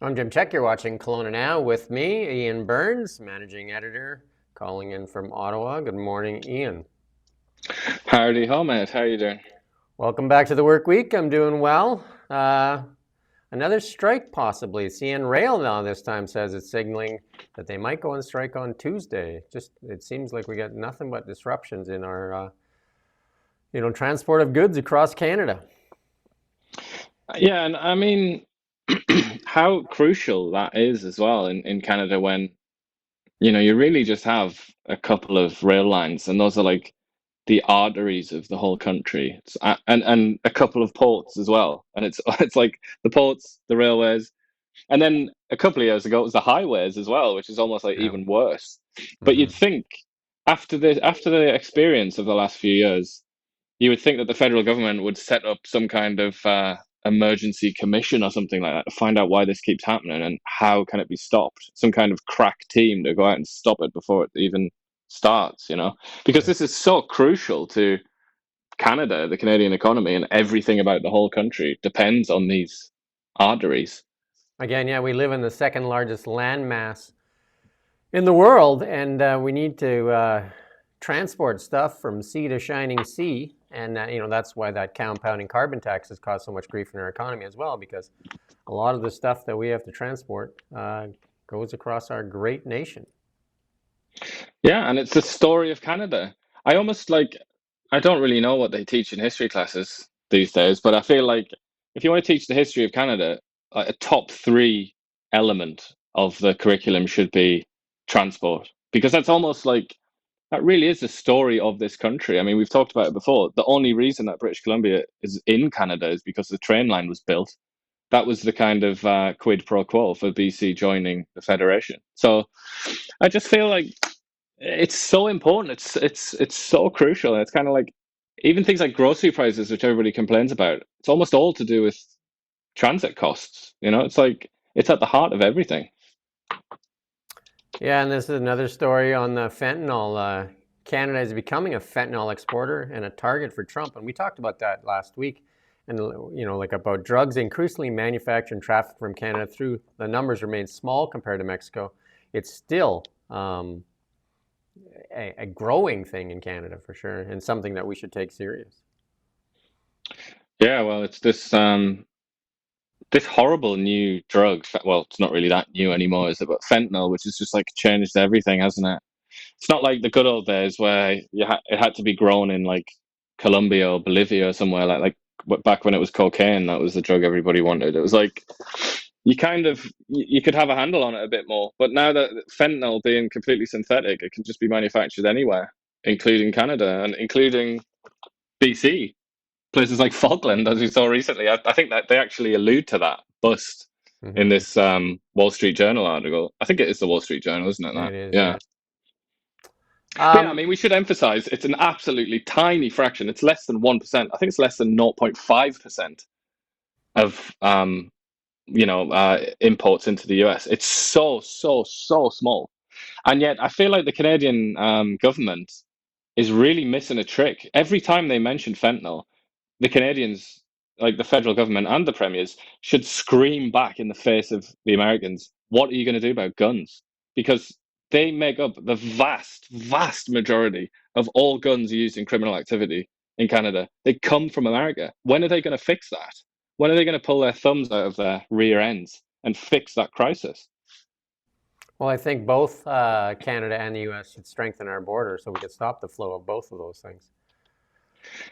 I'm Jim Check. You're watching Kelowna Now with me, Ian Burns, managing editor, calling in from Ottawa. Good morning, Ian. Howdy ho, mate. How you doing? Welcome back to the work week. I'm doing well. Another strike, possibly. CN Rail now this time says it's signaling that they might go on strike on Tuesday. Just it seems like we got nothing but disruptions in our, transport of goods across Canada. Yeah, and I mean, how crucial that is as well in Canada when, you really just have a couple of rail lines, and those are like the arteries of the whole country. And a couple of ports as well. And it's it's like the ports, the railways, and then a couple of years ago it was the highways as well, which is almost like Yeah. even worse. But Hmm. you'd think after the experience of the last few years, you would think that the federal government would set up some kind of emergency commission or something like that to find out why this keeps happening and how can it be stopped. Some kind of crack team to go out and stop it before it even starts. Because this is so crucial to Canada, the Canadian economy, and everything about the whole country depends on these arteries. Again, yeah, we live in the second largest landmass in the world, and we need to transport stuff from sea to shining sea, and that's why that compounding carbon tax has caused so much grief in our economy as well, because a lot of the stuff that we have to transport goes across our great nation. Yeah, and it's the story of Canada. I almost like, I don't really know what they teach in history classes these days, but I feel like if you want to teach the history of Canada, like a top three element of the curriculum should be transport, because that's almost like that really is the story of this country. I mean, we've talked about it before. The only reason that British Columbia is in Canada is because the train line was built. That was the kind of quid pro quo for BC joining the Federation. So I just feel like it's so important. It's so crucial. And it's kind of like even things like grocery prices, which everybody complains about. It's almost all to do with transit costs. It's like it's at the heart of everything. Yeah, and this is another story on the fentanyl. Canada is becoming a fentanyl exporter and a target for Trump, and we talked about that last week. And like about drugs increasingly manufactured and trafficked from Canada through the numbers remain small compared to Mexico. It's still a growing thing in Canada for sure, and something that we should take serious. Yeah, well, it's this horrible new drug. Well, it's not really that new anymore, is it? But fentanyl, which has just like changed everything, hasn't it? It's not like the good old days where it had to be grown in like Colombia or Bolivia or somewhere back when it was cocaine. That was the drug everybody wanted. It was like you could have a handle on it a bit more. But now that fentanyl being completely synthetic, it can just be manufactured anywhere, including Canada and including BC, places like Falkland, as we saw recently. I think that they actually allude to that bust in Hmm. this Wall Street Journal article. I think it is the Wall Street Journal, isn't it? That It is, yeah. yeah. But yeah, I Um, mean, we should emphasize it's an absolutely tiny fraction. It's less than 1%. I think it's less than 0.5% of imports into the US. It's so, so, so small. And yet I feel like the Canadian government is really missing a trick. Every time they mention fentanyl, the Canadians, like the federal government and the premiers, should scream back in the face of the Americans, what are you going to do about guns? Because they make up the vast, vast majority of all guns used in criminal activity in Canada. They come from America. When are they going to fix that? When are they going to pull their thumbs out of their rear ends and fix that crisis? well, I think both Canada and the U.S. should strengthen our border so we can stop the flow of both of those things.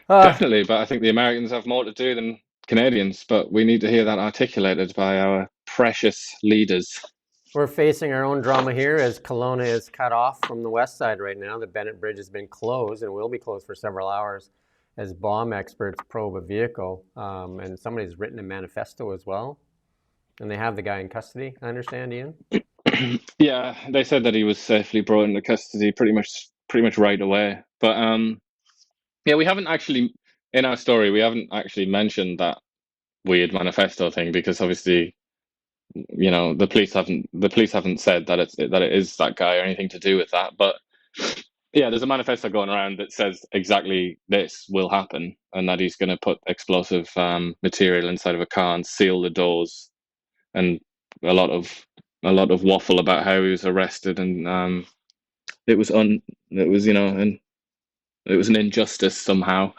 Uh, Definitely, but I think the Americans have more to do than Canadians, but we need to hear that articulated by our precious leaders. we're facing our own drama here as Kelowna is cut off from the west side right now. The Bennett Bridge has been closed and will be closed for several hours as bomb experts probe a vehicle. And somebody's written a manifesto as well. And they have the guy in custody, I understand, Ian. Yeah, they said that he was safely brought into custody pretty much right away. But yeah, we haven't actually in our story we haven't actually mentioned that weird manifesto thing because obviously the police haven't said that it is that guy or anything to do with that. But yeah, there's a manifesto going around that says exactly this will happen and that he's going to put explosive material inside of a car and seal the doors and a lot of waffle about how he was arrested, and it was it was, and it was an injustice somehow.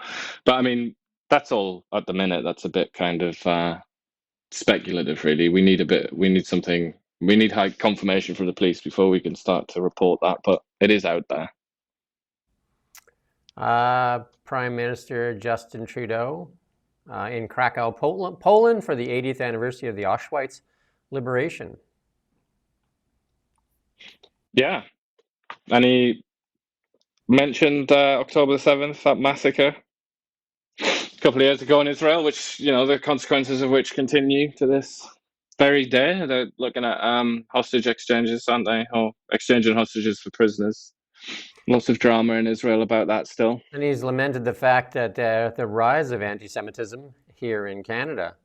But I mean, that's all at the minute. That's a bit kind of speculative, really. We need something. We need high confirmation from the police before we can start to report that. But it is out there. Prime Minister Justin Trudeau in Krakow, Poland for the 80th anniversary of the Auschwitz liberation. Yeah, and he mentioned October the 7th, that massacre a couple of years ago in Israel, which, the consequences of which continue to this very day. They're looking at hostage exchanges, aren't they? Or exchanging hostages for prisoners. Lots of drama in Israel about that still. And he's lamented the fact that the rise of anti-Semitism here in Canada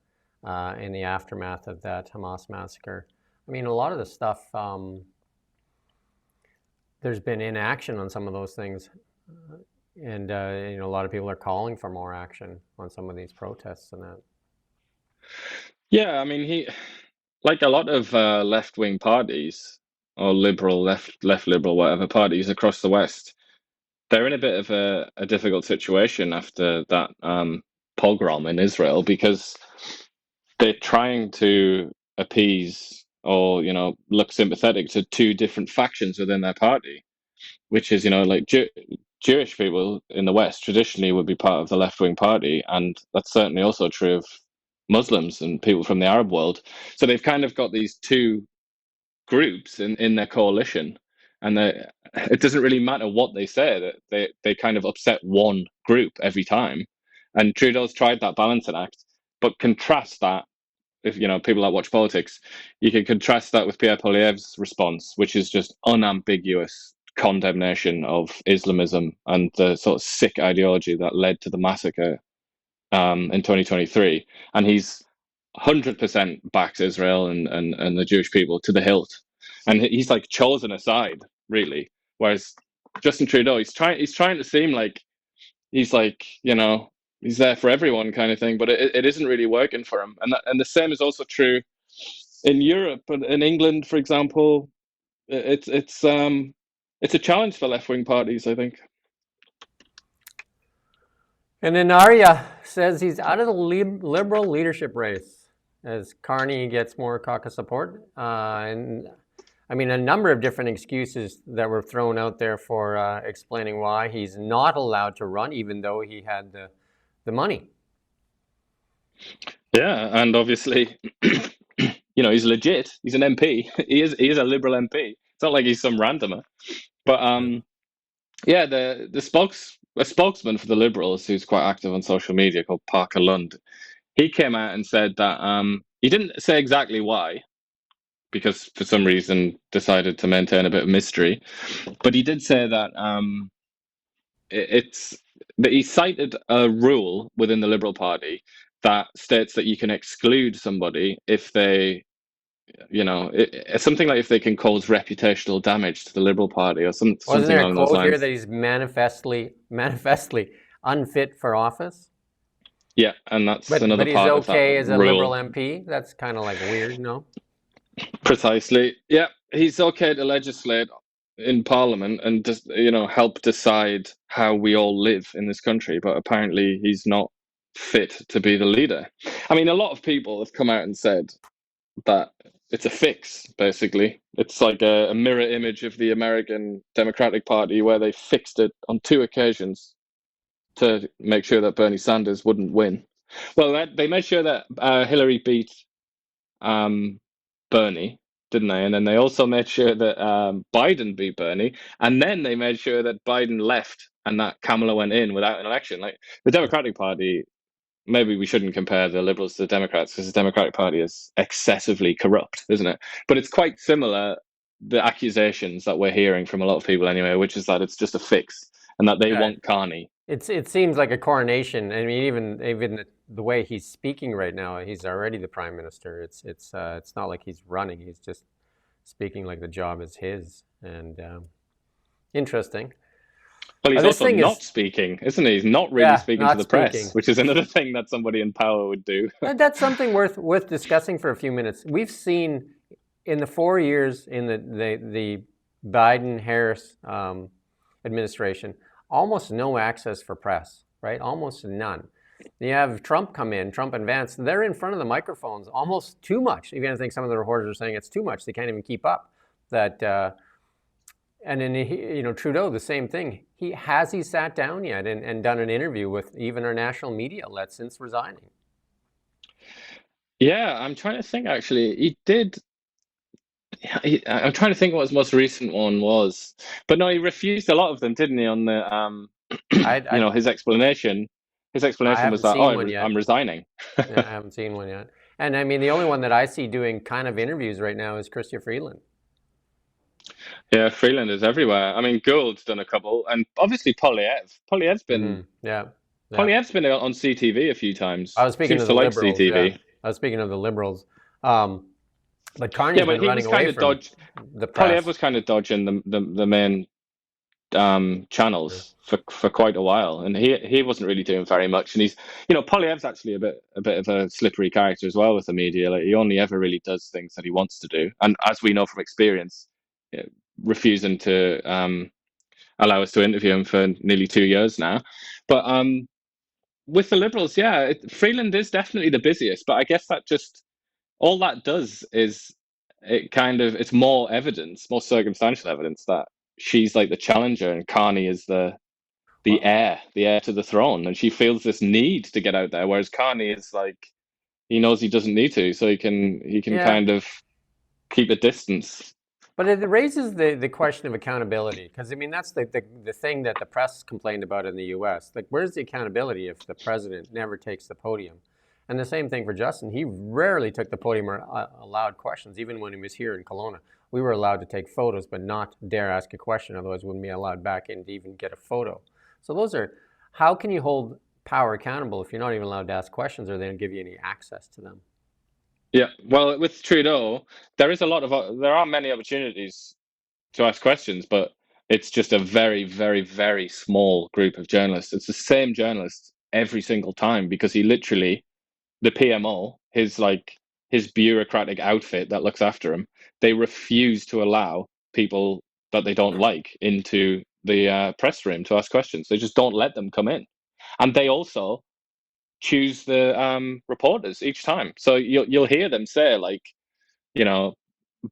in the aftermath of that Hamas massacre. I mean, a lot of the stuff, there's been inaction on some of those things. And, a lot of people are calling for more action on some of these protests and that. Yeah, I mean, he, like a lot of left-wing parties or liberal, left liberal, whatever parties across the West, they're in a bit of a difficult situation after that pogrom in Israel, because they're trying to appease or, look sympathetic to two different factions within their party, which is, like Jewish people in the West traditionally would be part of the left-wing party, and that's certainly also true of Muslims and people from the Arab world. So they've kind of got these two groups in their coalition, and it doesn't really matter what they say, that they kind of upset one group every time. And Trudeau's tried that balancing act, but contrast that, if people that watch politics, you can contrast that with Pierre Poilievre's response, which is just unambiguous condemnation of Islamism and the sort of sick ideology that led to the massacre in 2023. And he's 100% backs Israel and the Jewish people to the hilt. And he's like chosen a side, really. Whereas Justin Trudeau, he's trying to seem like he's like, he's there for everyone kind of thing, but it isn't really working for him. And the same is also true in Europe and in England, for example. It's a challenge for left-wing parties, I think. And then Arya says he's out of the Liberal leadership race as Carney gets more caucus support. And I mean, a number of different excuses that were thrown out there for explaining why he's not allowed to run, even though he had the money. Yeah, and obviously, he's legit. He's an MP. He is a Liberal MP. It's not like he's some randomer. But yeah, a spokesman for the Liberals, who's quite active on social media, called Parker Lund, he came out and said that he didn't say exactly why, because for some reason decided to maintain a bit of mystery, but he did say that that he cited a rule within the Liberal Party that states that you can exclude somebody if they, something like if they can cause reputational damage to the Liberal Party or something along those lines. Wasn't there a quote here that he's manifestly unfit for office? Yeah, and that's another part of that. But he's okay as a rule. Liberal MP? That's kind of like weird, no? Precisely. Yeah, he's okay to legislate in Parliament and just, help decide how we all live in this country, but apparently he's not fit to be the leader. I mean, a lot of people have come out and said that it's a fix, basically. It's like a mirror image of the American Democratic Party, where they fixed it on 2 occasions to make sure that Bernie Sanders wouldn't win. Well, they made sure that Hillary beat Bernie, didn't they? And then they also made sure that Biden beat Bernie, and then they made sure that Biden left and that Kamala went in without an election. Like the Democratic Party, maybe we shouldn't compare the Liberals to the Democrats, because the Democratic Party is excessively corrupt, isn't it? But it's quite similar, the accusations that we're hearing from a lot of people anyway, which is that it's just a fix and that they want Carney. It seems like a coronation. I mean, even the way he's speaking right now, he's already the prime minister. It's not like he's running. He's just speaking like the job is his. And interesting. Well, he's also not speaking, isn't he? He's not really speaking to the press, which is another thing that somebody in power would do. That's something worth discussing for a few minutes. We've seen in the 4 years in the Biden-Harris administration, almost no access for press, right? Almost none. You have Trump come in, Trump and Vance, they're in front of the microphones almost too much. Even I think some of the reporters are saying it's too much. They can't even keep up. That and then Trudeau, the same thing. He sat down yet and done an interview with even our national media outlets since resigning? Yeah, I'm trying to think actually. He did. I'm trying to think what his most recent one was, but no, he refused a lot of them, didn't he? On the I I, his explanation. His I explanation was haven't that, oh, seen one yet. I'm resigning. Yeah, I haven't seen one yet. And I mean, the only one that I see doing kind of interviews right now is Chrystia Freeland. Yeah, Freeland is everywhere. I mean, Gould's done a couple, and obviously Polyev. Yeah, yeah. Poilievre's been on CTV a few I times. was speaking Seems of to the like liberals. Yeah, CTV. I was speaking of the liberals. Um, but Yeah, Carney's but been he running was away kind of from dodged. the Polyev press. was kind of dodging the main Yeah. channels for quite a while, and he wasn't really doing very much. And Polyev's actually a bit of a slippery character as well with the media. Like he only ever really does things that he wants to do, and as we know from experience, yeah, refusing to allow us to interview him for nearly 2 years now. But with the Liberals, yeah, Freeland is definitely the busiest. But I guess that just all that does is it's more evidence, more circumstantial evidence that she's like the challenger and Carney is Well, the heir to the throne, and she feels this need to get out there, whereas Carney is like he knows he doesn't need to, so he can yeah, kind of keep a distance. but it raises the question of accountability because I mean that's the thing that the press complained about in the U.S. Like, where's the accountability if the president never takes the podium? And the same thing for Justin. He rarely took the podium or allowed questions, even when he was here in Kelowna. We were allowed to take photos, but not dare ask a question. Otherwise, we wouldn't be allowed back in to even get a photo. So those are how can you hold power accountable if you're not even allowed to ask questions or they don't give you any access to them? Yeah, well, with Trudeau, there are many opportunities to ask questions, but it's just a very, very, very small group of journalists. It's the same journalists every single time because he literally the PMO, his bureaucratic outfit that looks after him, they refuse to allow people that they don't like into the press room to ask questions. They just don't let them come in, and they also choose the reporters each time. So you'll hear them say like, you know,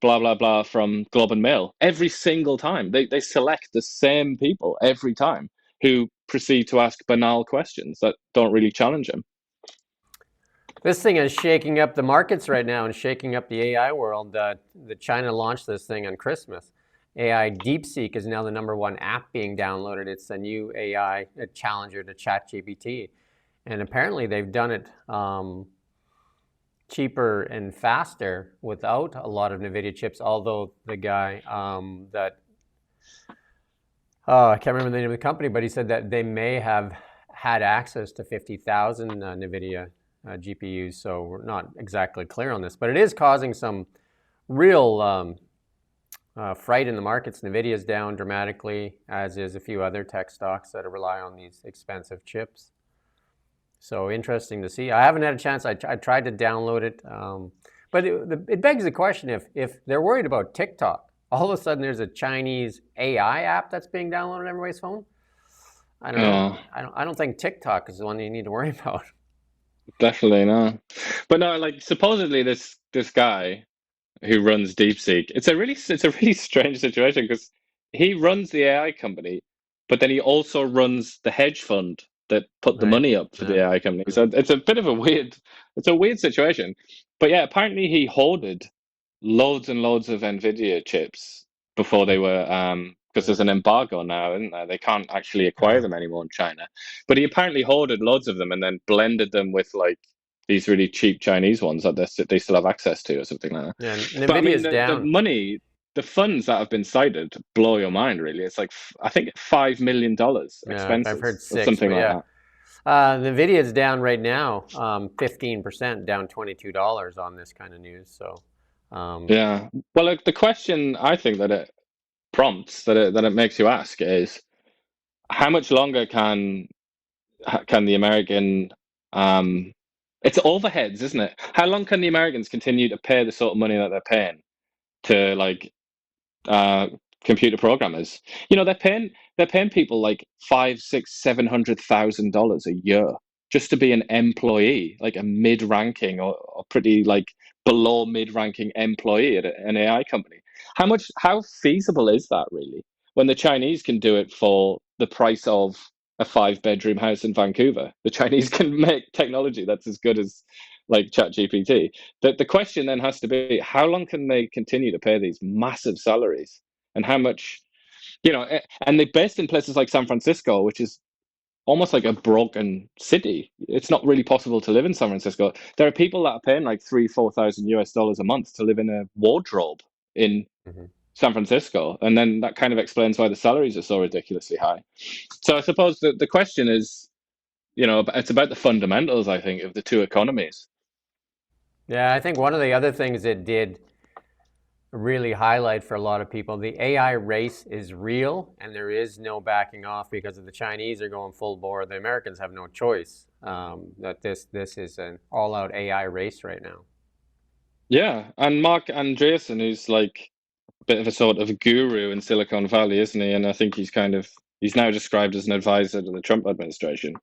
blah blah blah from Globe and Mail every single time. They select the same people every time who proceed to ask banal questions that don't really challenge him. This thing is shaking up the markets right now and shaking up the AI world. The China launched this thing on Christmas. AI DeepSeek is now the #1 app being downloaded. It's a new AI challenger to ChatGPT, and apparently they've done it cheaper and faster without a lot of NVIDIA chips. Although the guy I can't remember the name of the company, but he said that they may have had access to 50,000 NVIDIA GPUs. So we're not exactly clear on this, but it is causing some real fright in the markets. NVIDIA is down dramatically, as is a few other tech stocks that rely on these expensive chips. So interesting to see. I haven't had a chance. I tried to download it, but it begs the question: if they're worried about TikTok, all of a sudden there's a Chinese AI app that's being downloaded on everybody's phone. I don't know. Yeah. I don't think TikTok is the one you need to worry about. Definitely not. But no, like supposedly this guy who runs DeepSeek, it's a really strange situation because he runs the AI company, but then he also runs the hedge fund that put the Right. money up for Yeah. the AI company. Yeah. So it's a weird situation. But yeah, apparently he hoarded loads and loads of Nvidia chips before they were because Yeah. there's an embargo now, isn't there? They can't actually acquire Yeah. them anymore in China. But he apparently hoarded loads of them and then blended them with like these really cheap Chinese ones that they still have access to or something like that. Yeah. But I NVIDIA mean, is the down. money, the funds that have been cited blow your mind. Really, it's like I think $5 million Yeah, I've heard expenses or six, something but like yeah. that. NVIDIA is down right now, 15%, down $22 on this kind of news. So, um, Yeah. Well, like, the question I think that it prompts, that it makes you ask is how much longer can the American it's overheads, isn't it? How long can the Americans continue to pay the sort of money that they're paying to like uh, computer programmers. You know, they're paying people like five, six, $700,000 a year just to be an employee, like a mid-ranking or pretty like below mid-ranking employee at an AI company. How feasible is that really? When the Chinese can do it for the price of a five-bedroom house in Vancouver, the Chinese can make technology that's as good as like ChatGPT. The question then has to be, how long can they continue to pay these massive salaries, and how much, and they're based in places like San Francisco, which is almost like a broken city. It's not really possible to live in San Francisco. There are people that are paying like 3,000 to 4,000 US dollars a month to live in a wardrobe in Hmm. San Francisco, and then that kind of explains why the salaries are so ridiculously high. So I suppose the question is, it's about the fundamentals, I think, of the two economies. Yeah, I think one of the other things it did really highlight for a lot of people, the AI race is real and there is no backing off because if the Chinese are going full bore, the Americans have no choice. That this is an all-out AI race right now. Yeah, and Mark Andreessen, who's like a bit of a sort of a guru in Silicon Valley, isn't he? And I think he's now described as an advisor to the Trump administration.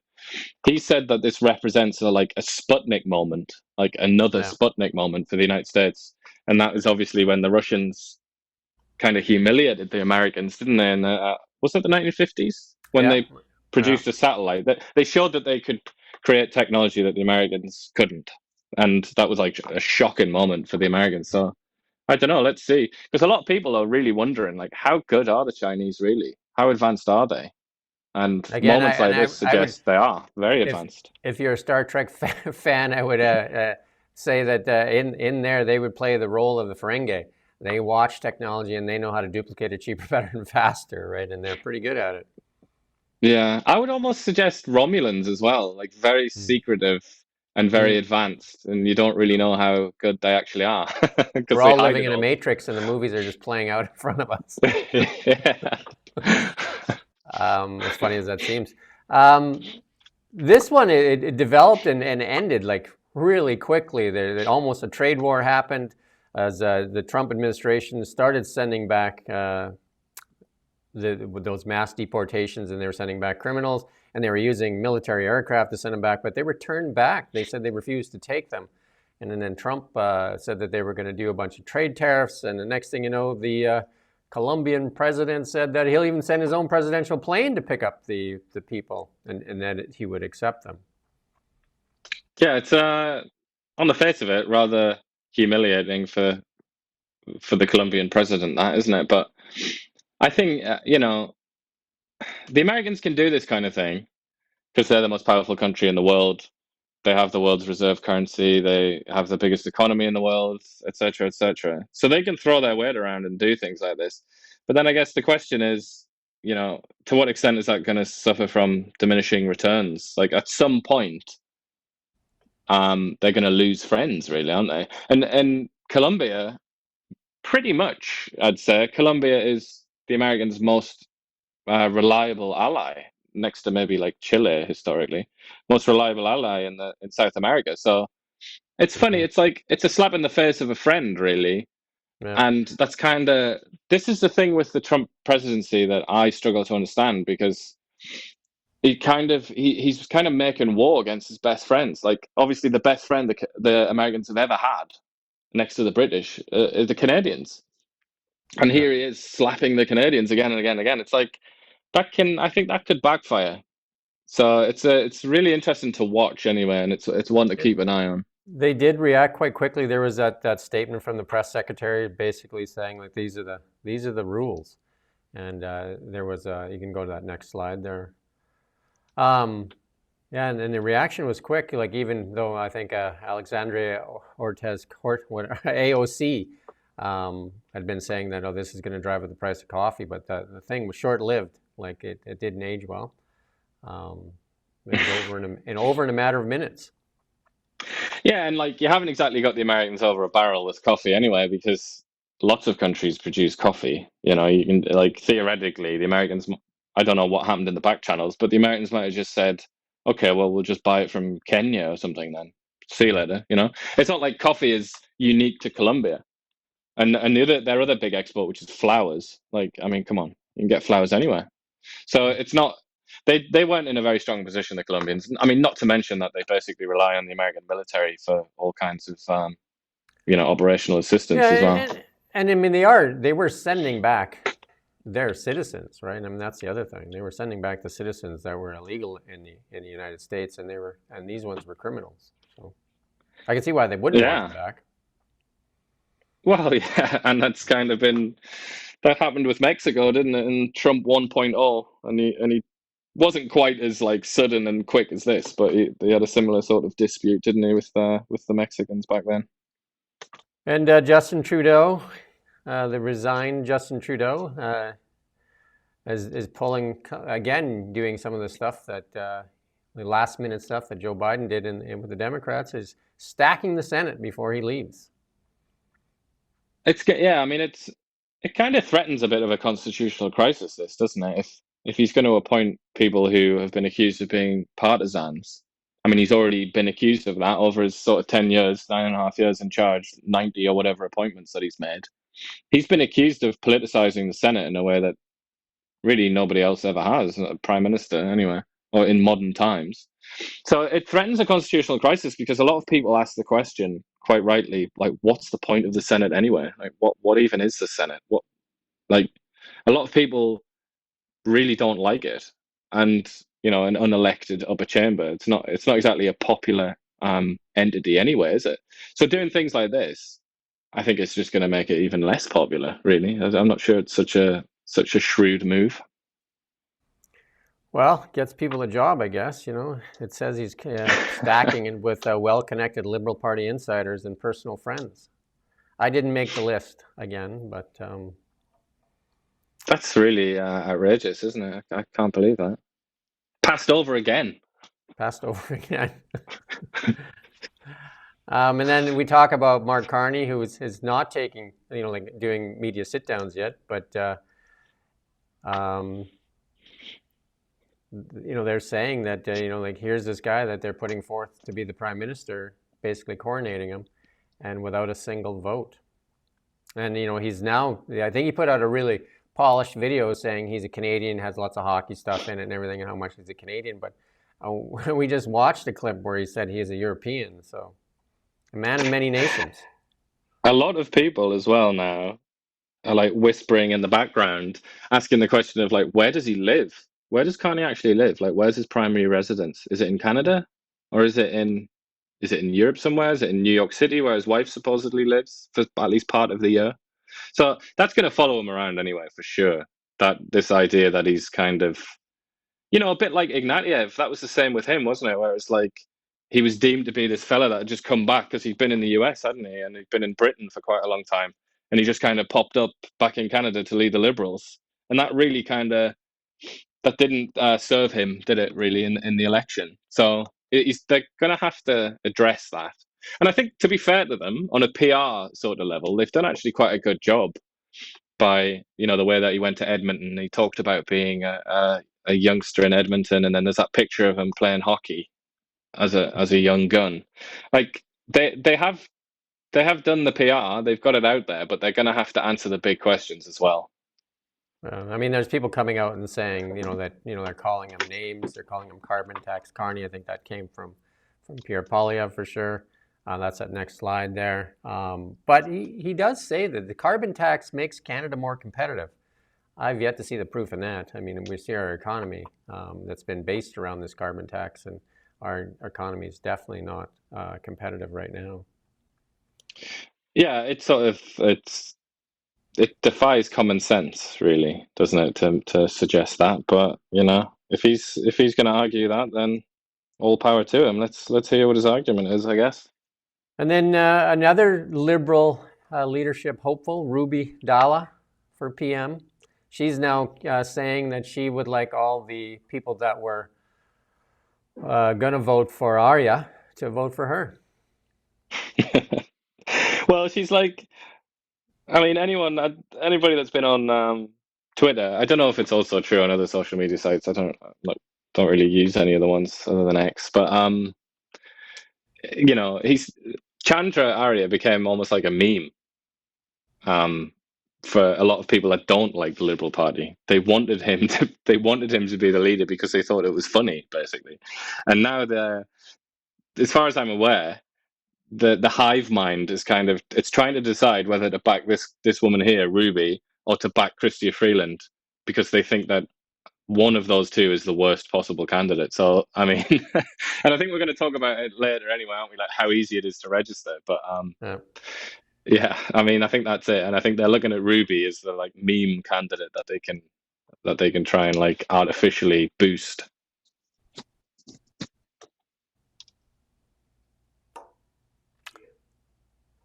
He said that this represents like a Sputnik moment, like another Yeah, Sputnik moment for the United States, and that is obviously when the Russians kind of humiliated the Americans, didn't they? And was it the 1950s when yeah, they yeah. produced a satellite that they showed that they could create technology that the Americans couldn't, and that was like a shocking moment for the Americans. So I don't know. Let's see, because a lot of people are really wondering, like, how good are the Chinese really? How advanced are they? And Again, moments like this I would, suggest they are very if advanced. if you're a Star Trek fan, I would say that in there they would play the role of the Ferengi. They watch technology and they know how to duplicate it cheaper, better, and faster, right? And they're pretty good at it. Yeah, I would almost suggest Romulans as well, like very Mm. secretive and very Mm. advanced, and you don't really know how good they actually are because We're they all hide living it in a all. matrix, and the movies are just playing out in front of us. Yeah. As funny as that seems. Um, this one it developed and ended like really quickly. Almost a trade war happened as the Trump administration started sending back those mass deportations, and they were sending back criminals, and they were using military aircraft to send them back, but they were turned back. They said they refused to take them. And then Trump said that they were going to do a bunch of trade tariffs. And the next thing you know, the Colombian president said that he'll even send his own presidential plane to pick up the people, and that he would accept them. Yeah, it's on the face of it rather humiliating for the Colombian president, that isn't it? But I think the Americans can do this kind of thing because they're the most powerful country in the world. They have the world's reserve currency. They have the biggest economy in the world, etc., etc. So they can throw their weight around and do things like this. But then I guess the question is, to what extent is that going to suffer from diminishing returns? Like at some point, they're going to lose friends, really, aren't they? And Colombia, pretty much, I'd say, Colombia is the Americans' most reliable ally, next to maybe like Chile historically, most reliable ally in South America. So it's funny. Mm-hmm. It's like it's a slap in the face of a friend, really. Yeah. And that's kind of this is the thing with the Trump presidency that I struggle to understand because he's kind of making war against his best friends. Like obviously the best friend the Americans have ever had next to the British are the Canadians, and Yeah. here he is slapping the Canadians again and again and again. It's like I think that could backfire. So it's really interesting to watch anyway, and it's one to keep an eye on. They did react quite quickly. There was that statement from the press secretary basically saying like these are the rules, and there was you can go to that next slide there. Um, yeah, and the reaction was quick. Like even though I think Alexandria Ortiz Court, what AOC, had been saying that this is going to drive up the price of coffee, but the thing was short lived. Like it didn't age well. Um, it was over in a matter of minutes. Yeah, and like you haven't exactly got the Americans over a barrel with coffee anyway, because lots of countries produce coffee. You can like theoretically, the Americans. I don't know what happened in the back channels, but the Americans might have just said, "Okay, well, we'll just buy it from Kenya or something then. See you Mm-hmm. later." It's not like coffee is unique to Colombia. And their other big export, which is flowers. Like, I mean, come on, you can get flowers anywhere. So it's not they weren't in a very strong position, the Colombians. I mean, not to mention that they basically rely on the American military for all kinds of operational Yeah, assistance as well. and I mean they were sending back their citizens, right? I mean that's the other thing. They were sending back the citizens that were illegal in the United States, and these ones were criminals. So I can see why they wouldn't want them Yeah. back. Well, yeah, and that's kind of been that happened with Mexico, didn't it? And Trump 1.0, and he wasn't quite as like sudden and quick as this, but he had a similar sort of dispute, didn't he, with the Mexicans back then? And Justin Trudeau, the resigned Justin Trudeau, is pulling again, doing some of the stuff that the last minute stuff that Joe Biden did with the Democrats, is stacking the Senate before he leaves. I mean, it kind of threatens a bit of a constitutional crisis, this, doesn't it? If he's going to appoint people who have been accused of being partisans, I mean, he's already been accused of that over his sort of 10 years, 9.5 years in charge, 90 or whatever appointments that he's made. He's been accused of politicizing the Senate in a way that really nobody else ever has, a prime minister anyway, or in modern times. So it threatens a constitutional crisis because a lot of people ask the question, quite rightly, like, what's the point of the Senate anyway? Like, what even is the Senate? What, like, a lot of people really don't like it, and an unelected upper chamber. It's not exactly a popular entity anyway, is it? So doing things like this, I think it's just going to make it even less popular. Really, I'm not sure it's such a shrewd move. Well, gets people a job, I guess. It says he's stacking it with well-connected Liberal Party insiders and personal friends. I didn't make the list again, but That's really outrageous, isn't it? I can't believe that. Passed over again. passed over again. And then we talk about Mark Carney, who is not taking, like doing media sit-downs yet, but they're saying that like here's this guy that they're putting forth to be the prime minister, basically coronating him, and without a single vote. And he's now, I think he put out a really polished video saying he's a Canadian, has lots of hockey stuff in it and everything, and how much he's a Canadian. But we just watched a clip where he said he is a European, so a man of many nations. A lot of people as well now are like whispering in the background, asking the question of like, where does he live? Where does Carney actually live? Like, where's his primary residence? Is it in Canada, or is it in Europe somewhere? Is it in New York City, where his wife supposedly lives for at least part of the year? So that's going to follow him around anyway, for sure. That this idea that he's kind of, a bit like Ignatieff. That was the same with him, wasn't it? Where it's like he was deemed to be this fella that had just come back because he'd been in the US, hadn't he? And he'd been in Britain for quite a long time. And he just kind of popped up back in Canada to lead the Liberals. And that really that didn't serve him, did it, really, in the election? So they're going to have to address that. And I think, to be fair to them, on a PR sort of level, they've done actually quite a good job by, the way that he went to Edmonton. He talked about being a youngster in Edmonton, and then there's that picture of him playing hockey as a young gun. Like they have done the PR, they've got it out there, but they're going to have to answer the big questions as well. I mean, there's people coming out and saying, that they're calling him names, they're calling him carbon tax Carney. I think that came from Pierre Poilievre for sure. That's that next slide there. But he does say that the carbon tax makes Canada more competitive. I've yet to see the proof in that. I mean, we see our economy that's been based around this carbon tax, and our economy is definitely not competitive right now. Yeah, it defies common sense, really, doesn't it, to suggest that? But if he's going to argue that, then all power to him. Let's hear what his argument is, I guess. And then another Liberal leadership hopeful, Ruby Dalla, for PM. She's now saying that she would like all the people that were going to vote for Arya to vote for her. Well, she's like, I mean, anybody that's been on Twitter, I don't know if it's also true on other social media sites. I don't really use any of the ones other than X, but Chandra Arya became almost like a meme. for a lot of people that don't like the Liberal Party. They wanted him to be the leader because they thought it was funny, basically. And now as far as I'm aware, the hive mind is it's trying to decide whether to back this woman here, Ruby, or to back Chrystia Freeland, because they think that one of those two is the worst possible candidate. So I mean, and I think we're going to talk about it later anyway, aren't we? Like how easy it is to register. But Yeah. yeah, I mean, I think that's it, and I think they're looking at Ruby as the like meme candidate that they can try and like artificially boost.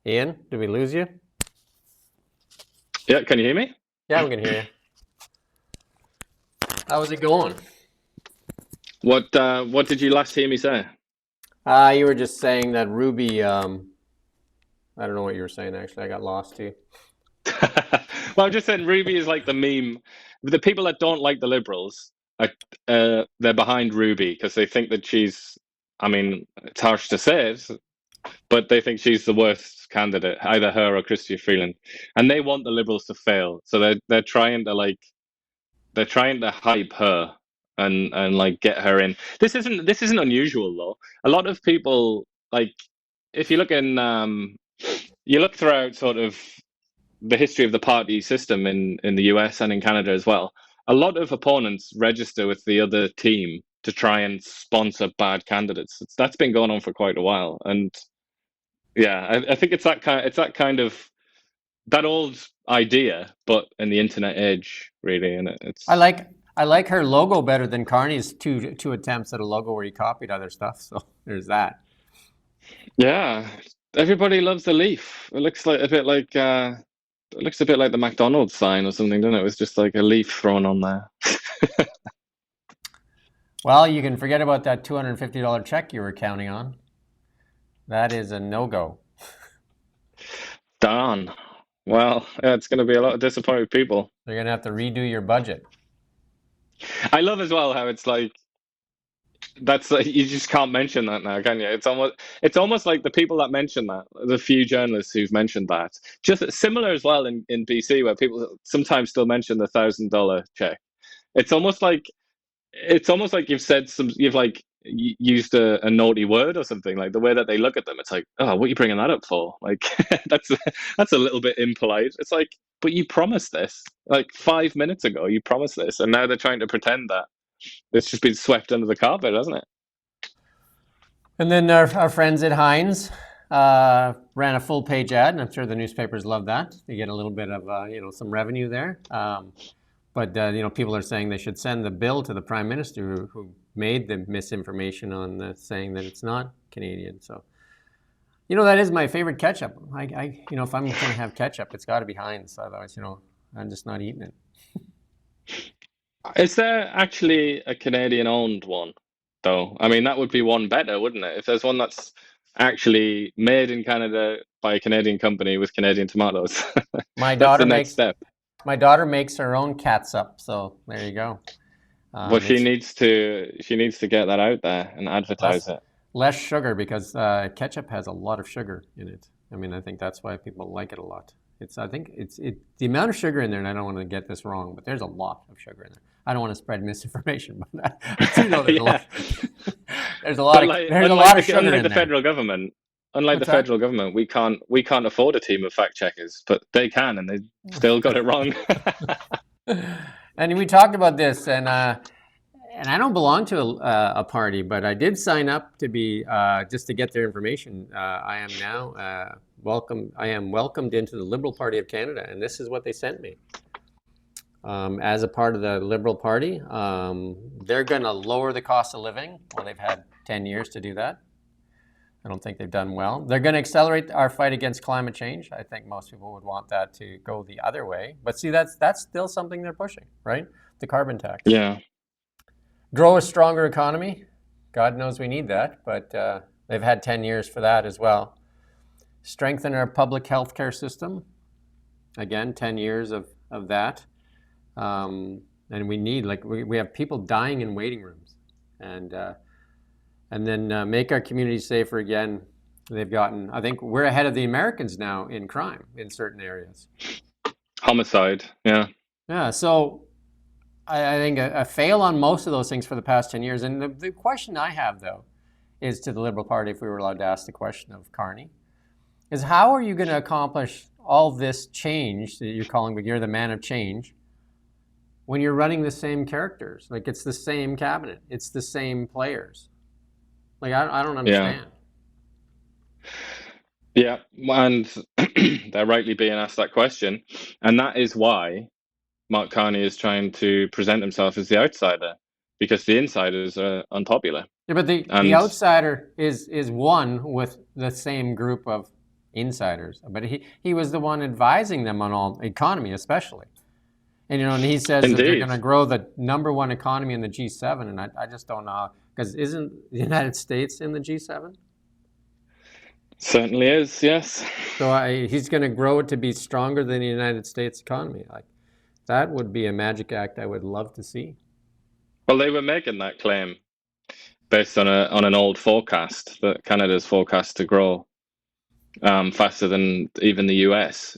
Ian, did we lose you? Yeah, can you hear me? Yeah, we can hear you. How's it going? What did you last hear me say? You were just saying that Ruby. I don't know what you were saying actually. I got lost too. Well, I'm just saying Ruby is like the meme. The people that don't like the Liberals are they're behind Ruby because they think that she's. I mean, it's harsh to say it, but they think she's the worst candidate, either her or Chrystia Freeland, and they want the Liberals to fail. So they're trying to hype her and like get her in. This isn't unusual though. A lot of people like if you look you look throughout sort of the history of the party system in the US and in Canada as well. A lot of opponents register with the other team to try and sponsor bad candidates. That's been going on for quite a while, and yeah, I think it's that kind of that old idea, but in the internet age, really, and it's. I like her logo better than Carney's two attempts at a logo where he copied other stuff. So there's that. Yeah, everybody loves the leaf. It looks like a bit like it looks a bit like the McDonald's sign or something, doesn't it? It was just like a leaf thrown on there. Well, you can forget about that $250 check you were counting on. That is a no-go. Darn. Well, yeah, it's going to be a lot of disappointed people. You're gonna have to redo your budget. I love as well how it's like that's you just can't mention that now, can you? It's almost like the people that mention that, the few journalists who've mentioned that, just similar as well in BC where people sometimes still mention the $1,000 check. It's almost like you've like used a naughty word or something. Like the way that they look at them, it's like, oh, what are you bringing that up for? Like that's a little bit impolite. It's like, but you promised this like 5 minutes ago. You promised this, and now they're trying to pretend that it's just been swept under the carpet, hasn't it? And then our friends at Heinz ran a full page ad, and I'm sure the newspapers love that. They get a little bit of some revenue there. But people are saying they should send the bill to the Prime Minister who made the misinformation on saying that it's not Canadian. So, that is my favorite ketchup. If I'm going to have ketchup, it's got to be Heinz. Otherwise, I'm just not eating it. Is there actually a Canadian-owned one, though? I mean, that would be one better, wouldn't it? If there's one that's actually made in Canada by a Canadian company with Canadian tomatoes. My That's daughter the next makes step. my daughter makes her own catsup. So there you go. Well, she needs to get that out there and advertise it. less sugar because ketchup has a lot of sugar in it. I mean, I think that's why people like it a lot. I think it's the amount of sugar in there, and I don't want to get this wrong, but there's a lot of sugar in there. I don't want to spread misinformation about that. I do know there's there's a lot of sugar unlike in the there. federal government. Unlike What's the that? federal government, we can't afford a team of fact checkers, but they can, and they still got it wrong. And we talked about this, and I don't belong to a party, but I did sign up to be just to get their information. I am now welcome. I am welcomed into the Liberal Party of Canada, and this is what they sent me. As a part of the Liberal Party, they're going to lower the cost of living. Well, they've had 10 years to do that. I don't think they've done well. They're going to accelerate our fight against climate change. I think most people would want that to go the other way. But see, that's still something they're pushing, right? The carbon tax. Yeah. Grow a stronger economy. God knows we need that, but they've had 10 years for that as well. Strengthen our public health care system. Again, 10 years of that. And we need, we have people dying in waiting rooms. And then make our communities safer again. They've gotten, I think we're ahead of the Americans now in crime in certain areas. Homicide, yeah. Yeah, so I think a fail on most of those things for the past 10 years. And the question I have, though, is to the Liberal Party, if we were allowed to ask the question of Carney, is how are you going to accomplish all this change that you're calling, but you're the man of change, when you're running the same characters? Like, it's the same cabinet, it's the same players. Like, I don't Yeah. understand. Yeah, and they're rightly being asked that question. And that is why Mark Carney is trying to present himself as the outsider, because the insiders are unpopular. Yeah, but the And outsider is one with the same group of insiders. But he was the one advising them on all economy, especially. And and he says that they're going indeed, to grow the number one economy in the G7, and I just don't know, because isn't the United States in the G7? certainly is, yes. So he's going to grow it to be stronger than the United States economy. Like, that would be a magic act I would love to see. Well, they were making that claim based on an old forecast that Canada's forecast to grow faster than even the US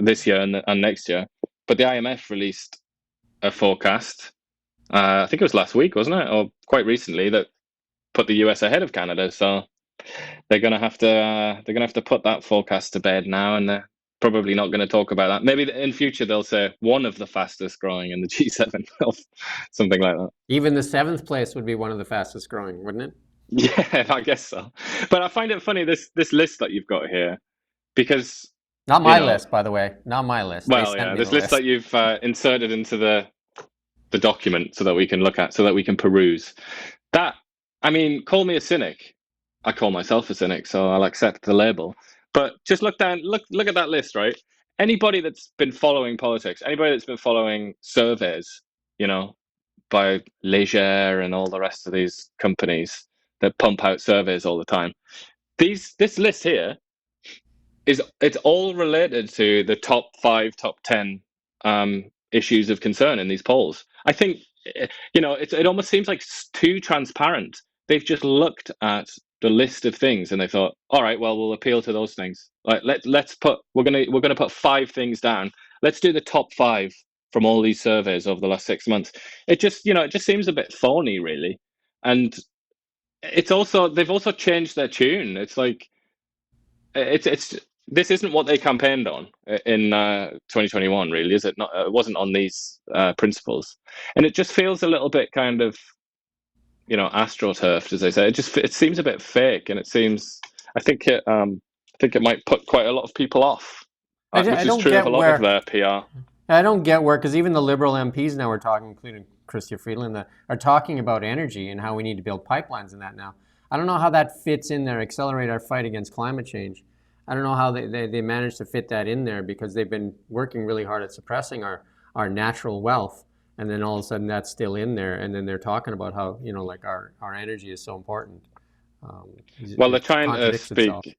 this year and next year. But the IMF released a forecast. I think it was last week, wasn't it, or quite recently, that put the US ahead of Canada. So they're gonna have to put that forecast to bed now, and they're probably not going to talk about that. Maybe in future they'll say one of the fastest growing in the G7 or something like that. Even the seventh place would be one of the fastest growing, wouldn't it? Yeah, I guess so. But I find it funny, this list that you've got here, because Not you my know, list, by the way. Not my list. They well, sent yeah, me the this list that list. you've inserted into the document so that we can look at, so that we can peruse. That, I mean, call me a cynic. I call myself a cynic, so I'll accept the label. But just look at that list, right? Anybody that's been following politics, anybody that's been following surveys, you know, by Leger and all the rest of these companies that pump out surveys all the time. This list here it's all related to the top 5, top 10 issues of concern in these polls. I think it almost seems like too transparent. They've just looked at the list of things and they thought, all right, well, we'll appeal to those things. Like we're gonna put 5 things down. Let's do the top 5 from all these surveys over the last 6 months. It just seems a bit phony, really. And they've also changed their tune. It's like it's this isn't what they campaigned on in 2021, really, is it? Not, it wasn't on these principles, and it just feels a little bit kind of astroturfed, as they say. It seems a bit fake, and it seems I think it might put quite a lot of people off, I which is don't true of a get lot of where their PR. I don't get where, because even the Liberal MPs now are talking, including Chrystia Freeland, that are talking about energy and how we need to build pipelines and that now. I don't know how that fits in there, accelerate our fight against climate change. I don't know how they managed to fit that in there, because they've been working really hard at suppressing our natural wealth. And then all of a sudden that's still in there. And then they're talking about how, like our energy is so important. Well, they're It trying to contradicts itself. speak,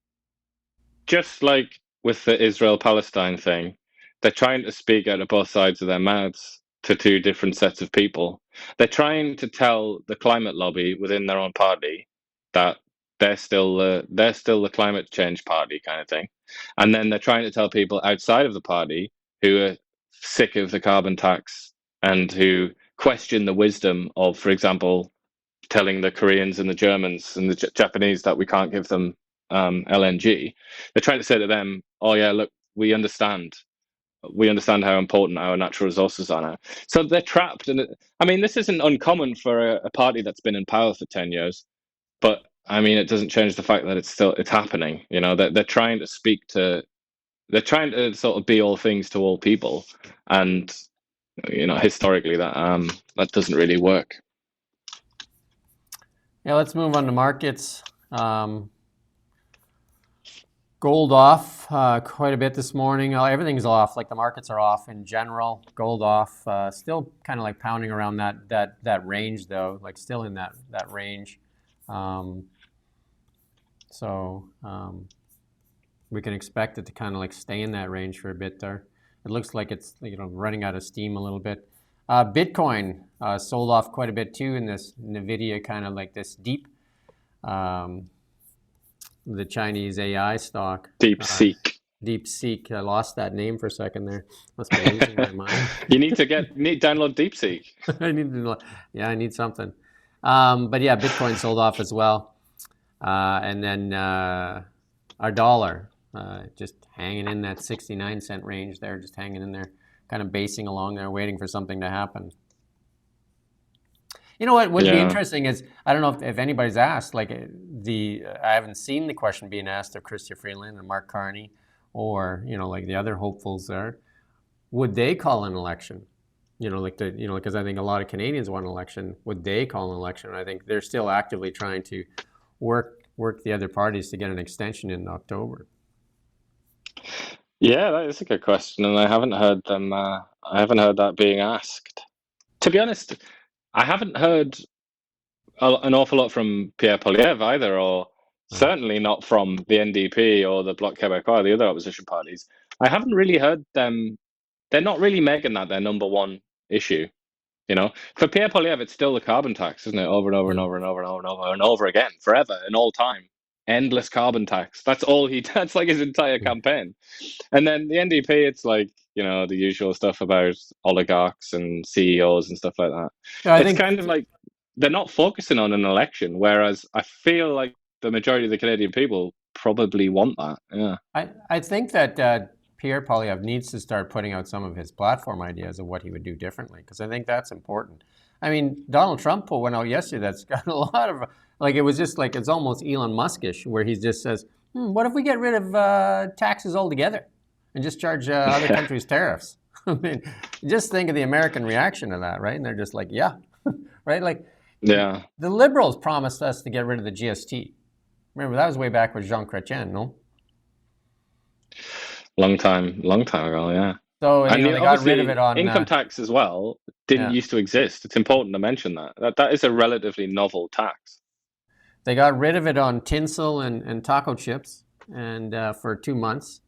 just like with the Israel-Palestine thing, they're trying to speak out of both sides of their mouths to two different sets of people. They're trying to tell the climate lobby within their own party that they're still the climate change party kind of thing, and then they're trying to tell people outside of the party who are sick of the carbon tax and who question the wisdom of, for example, telling the Koreans and the Germans and the Japanese that we can't give them LNG. They're trying to say to them, "Oh yeah, look, we understand. We understand how important our natural resources are now." So they're trapped, and I mean, this isn't uncommon for a party that's been in power for 10 years. But I mean, it doesn't change the fact that it's happening. They're trying to they're trying to sort of be all things to all people, and historically that doesn't really work. Yeah, let's move on to markets. Gold off quite a bit this morning. Everything's off. Like, the markets are off in general. Gold off. Still kind of like pounding around that range, though. Like, still in that range. So we can expect it to kind of like stay in that range for a bit there. It looks like it's running out of steam a little bit. Bitcoin sold off quite a bit too in this NVIDIA kind of like this deep the Chinese AI stock. Deep Seek. DeepSeek. I lost that name for a second there. Must be losing my mind. You need to download DeepSeek. I need to, yeah, I need something. But yeah, Bitcoin sold off as well. And then our dollar just hanging in that 69-cent range there, just hanging in there, kind of basing along there, waiting for something to happen. You know what would be interesting is, I don't know if anybody's asked, like I haven't seen the question being asked of Chrystia Freeland and Mark Carney, or, you know, like the other hopefuls there, would they call an election? You know, like because I think a lot of Canadians want an election. Would they call an election? I think they're still actively trying to work the other parties to get an extension in October. Yeah, that is a good question, and I haven't heard them. I haven't heard that being asked. To be honest, I haven't heard an awful lot from Pierre Poilievre either, or certainly not from the NDP or the Bloc Québécois, the other opposition parties. I haven't really heard them. They're not really making that their number one issue. You know, for Pierre Poilievre, it's still the carbon tax, isn't it? Over and over and over and over and over and over and over again, forever and all time. Endless carbon tax. That's all that's like his entire campaign. And then the NDP, it's like, you know, the usual stuff about oligarchs and CEOs and stuff like that. Yeah, it's kind of like they're not focusing on an election, whereas I feel like the majority of the Canadian people probably want that. Yeah. I think that Pierre Poilievre needs to start putting out some of his platform ideas of what he would do differently, because I think that's important. I mean, Donald Trump went out yesterday that's got a lot of, like, it was just like, it's almost Elon Musk-ish, where he just says, what if we get rid of taxes altogether and just charge other countries tariffs? I mean, just think of the American reaction to that, right? And they're just like, yeah, right? Like, yeah. The Liberals promised us to get rid of the GST. Remember, that was way back with Jean Chrétien, no? Long time ago, yeah. So, and they got rid of it on income tax as well. Didn't used to exist. It's important to mention that is a relatively novel tax. They got rid of it on tinsel and taco chips, and for 2 months.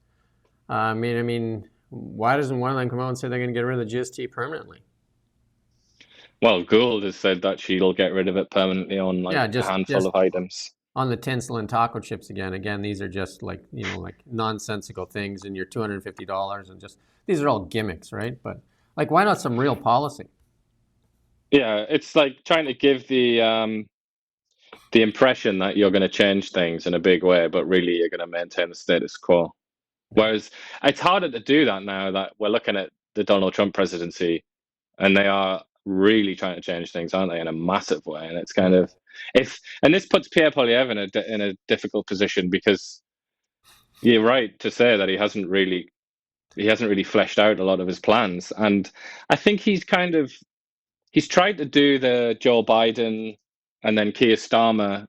I mean, why doesn't one of them come out and say they're going to get rid of the GST permanently? Well, Gould has said that she'll get rid of it permanently on a handful of items. On the tinsel and taco chips again. Again, these are just like, like nonsensical things, and you're $250, and just, these are all gimmicks, right? But like, why not some real policy? Yeah, it's like trying to give the impression that you're going to change things in a big way, but really you're going to maintain the status quo. Whereas it's harder to do that now that we're looking at the Donald Trump presidency, and they are really trying to change things, aren't they, in a massive way? And it's kind of, and this puts Pierre Poilievre in a difficult position, because you're right to say that he hasn't really fleshed out a lot of his plans. And I think he's tried to do the Joe Biden and then Keir Starmer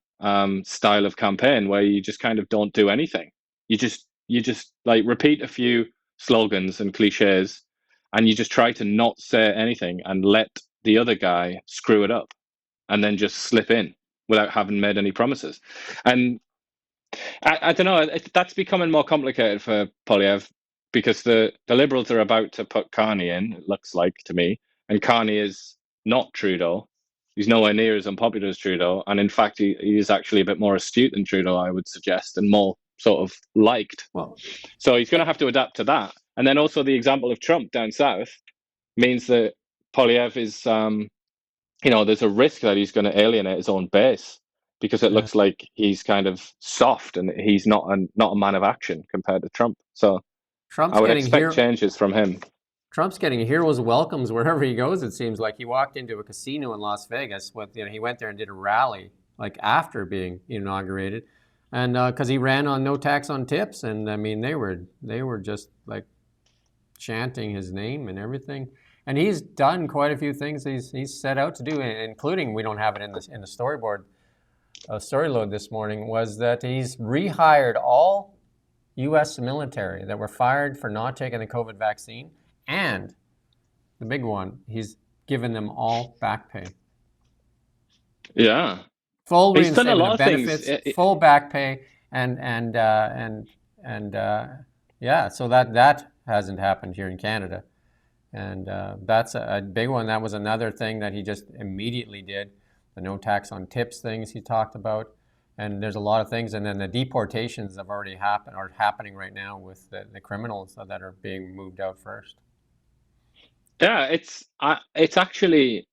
style of campaign, where you just kind of don't do anything. You just like repeat a few slogans and cliches, and you just try to not say anything and let the other guy screw it up, and then just slip in without having made any promises. And I don't know, that's becoming more complicated for Poilievre, because the Liberals are about to put Carney in, it looks like to me, and Carney is not Trudeau. He's nowhere near as unpopular as Trudeau, and in fact, he is actually a bit more astute than Trudeau, I would suggest, and more sort of liked. Well, so he's going to have to adapt to that. And then also the example of Trump down south means that Poilievre is, there's a risk that he's going to alienate his own base, because it looks like he's kind of soft and he's not a man of action compared to Trump. So I would expect changes from him. Trump's getting heroes welcomes wherever he goes, it seems like. He walked into a casino in Las Vegas with, he went there and did a rally like after being inaugurated, and because he ran on no tax on tips, and I mean they were just like chanting his name and everything. And he's done quite a few things he's set out to do, including, we don't have it in the storyboard, story load this morning, was that he's rehired all U.S. military that were fired for not taking the COVID vaccine, and the big one, he's given them all back pay. Yeah, full reinstatement of benefits, full back pay, and yeah, so that hasn't happened here in Canada. And that's a big one. That was another thing that he just immediately did. The no tax on tips things he talked about. And there's a lot of things, and then the deportations have already happened, are happening right now with the criminals that are being moved out first. Yeah, it's actually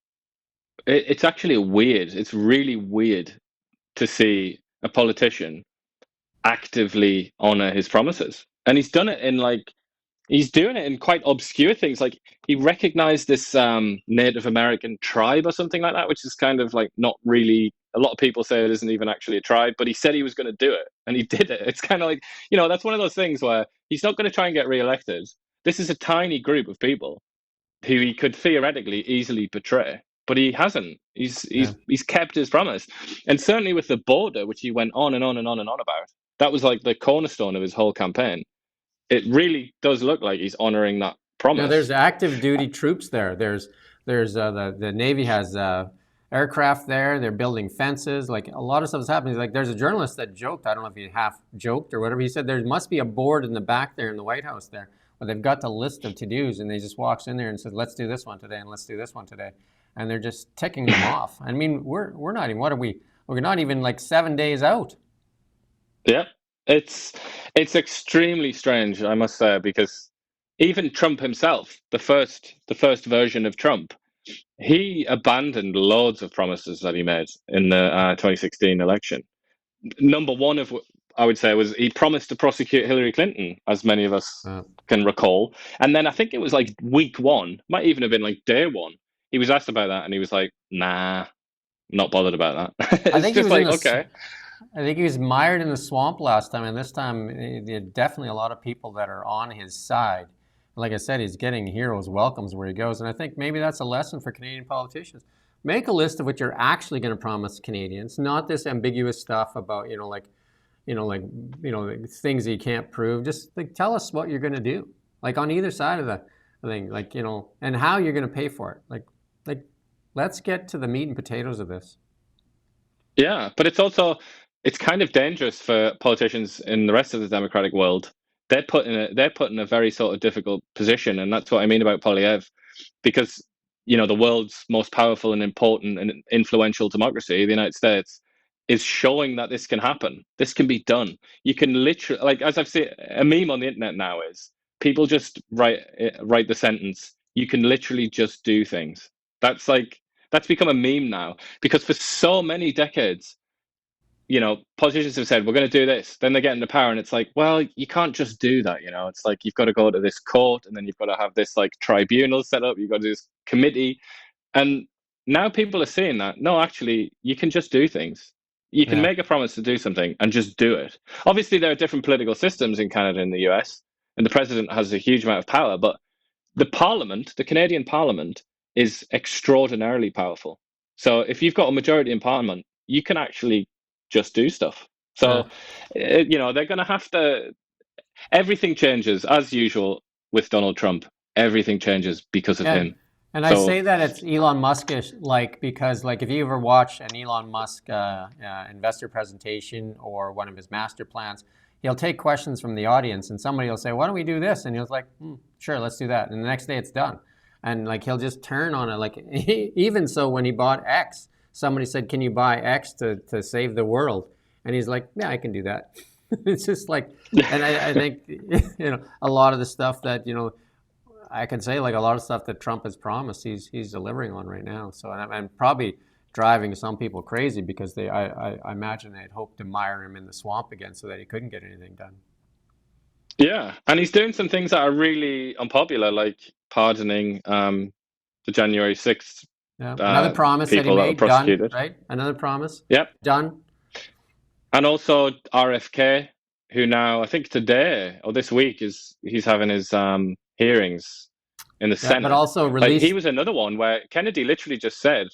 weird. It's really weird to see a politician actively honor his promises. And he's done it in like he's doing it in quite obscure things. Like he recognized this Native American tribe or something like that, which is kind of like not really. A lot of people say it isn't even actually a tribe, but he said he was going to do it, and he did it. It's kind of like that's one of those things where he's not going to try and get reelected. This is a tiny group of people who he could theoretically easily betray, but he hasn't. He's kept his promise, and certainly with the border, which he went on and on and on and on about, that was like the cornerstone of his whole campaign. It really does look like he's honoring that promise. There's active duty troops there. There's the Navy has aircraft there. They're building fences. Like a lot of stuff is happening. Like there's a journalist that joked. I don't know if he half joked or whatever. He said there must be a board in the back there in the White House there where they've got the list of to-dos, and they just walks in there and says, let's do this one today and let's do this one today, and they're just ticking them off. I mean, we're not even. What are we? We're not even like 7 days out. Yeah, it's extremely strange, I must say, because even Trump himself, the first version of Trump, he abandoned loads of promises that he made in the 2016 election. Number one of, I would say, was he promised to prosecute Hillary Clinton, as many of us can recall. And then I think it was like week one, might even have been like day one. He was asked about that, and he was like, "Nah, not bothered about that." It's I think just like, okay. I think he was mired in the swamp last time, and this time there are definitely a lot of people that are on his side. Like I said, he's getting heroes welcomes where he goes, and I think maybe that's a lesson for Canadian politicians. Make a list of what you're actually going to promise Canadians, not this ambiguous stuff about things that you can't prove. Just like tell us what you're going to do, like on either side of the thing, like and how you're going to pay for it. Like let's get to the meat and potatoes of this. Yeah, but it's kind of dangerous for politicians in the rest of the democratic world. They're put in a very sort of difficult position, and that's what I mean about Polyev, because the world's most powerful and important and influential democracy, the United States, is showing that this can happen. This can be done. You can literally, like, as I've seen, a meme on the internet now is people just write the sentence, "You can literally just do things." That's become a meme now, because for so many decades, politicians have said, we're going to do this. Then they get into power and it's like, well, you can't just do that. It's like, you've got to go to this court, and then you've got to have this like tribunal set up. You've got to do this committee. And now people are seeing that, no, actually, you can just do things. You can make a promise to do something and just do it. Obviously, there are different political systems in Canada and the US, and the president has a huge amount of power, but the parliament, the Canadian parliament, is extraordinarily powerful. So if you've got a majority in parliament, you can actually just do stuff. So, they're going to have to. Everything changes as usual with Donald Trump. Everything changes because of him. And I say that it's Elon Muskish, because if you ever watch an Elon Musk investor presentation or one of his master plans, he'll take questions from the audience, and somebody will say, "Why don't we do this?" And he'll like, "Sure, let's do that." And the next day it's done. And he'll just turn on it. Even so, when he bought X, somebody said, "Can you buy X to save the world?" And he's like, "Yeah, I can do that." It's just like, and I think a lot of the stuff that I can say, like a lot of stuff that Trump has promised, he's delivering on right now. So I'm probably driving some people crazy, because I imagine they'd hoped to mire him in the swamp again so that he couldn't get anything done. Yeah, and he's doing some things that are really unpopular, like pardoning the January 6th. Yeah. Another promise that he made, done, right? Another promise. Yep. Done. And also RFK, who now, I think today or this week, he's having his hearings in the Senate. But also released. He was another one where Kennedy literally just said,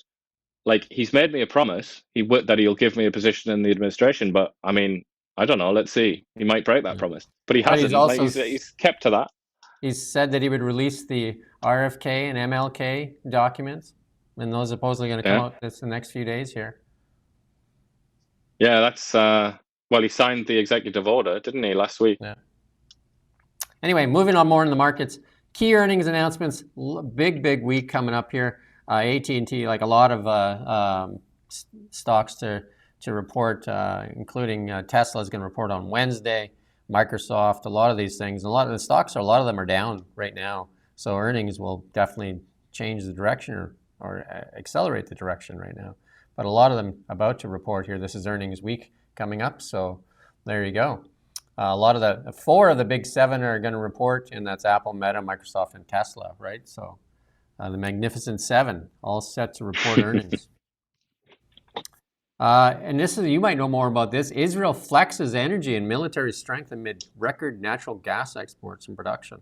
he's made me a promise that he'll give me a position in the administration, but I mean, I don't know. Let's see. He might break that promise, but he hasn't. He's kept to that. He's said that he would release the RFK and MLK documents, and those are supposedly going to come out the next few days here. Yeah, that's he signed the executive order, didn't he, last week? Yeah. Anyway, moving on more in the markets. Key earnings announcements. Big week coming up here. AT&T, like a lot of stocks to to report, including Tesla is going to report on Wednesday, Microsoft, a lot of these things. A lot of the stocks, a lot of them are down right now. So earnings will definitely change the direction or accelerate the direction right now. But a lot of them about to report here. This is earnings week coming up. So there you go. A lot of the four of the big seven are going to report, and that's Apple, Meta, Microsoft, and Tesla, right? So the Magnificent Seven all set to report earnings. And this is, you might know more about this. Israel flexes energy and military strength amid record natural gas exports and production.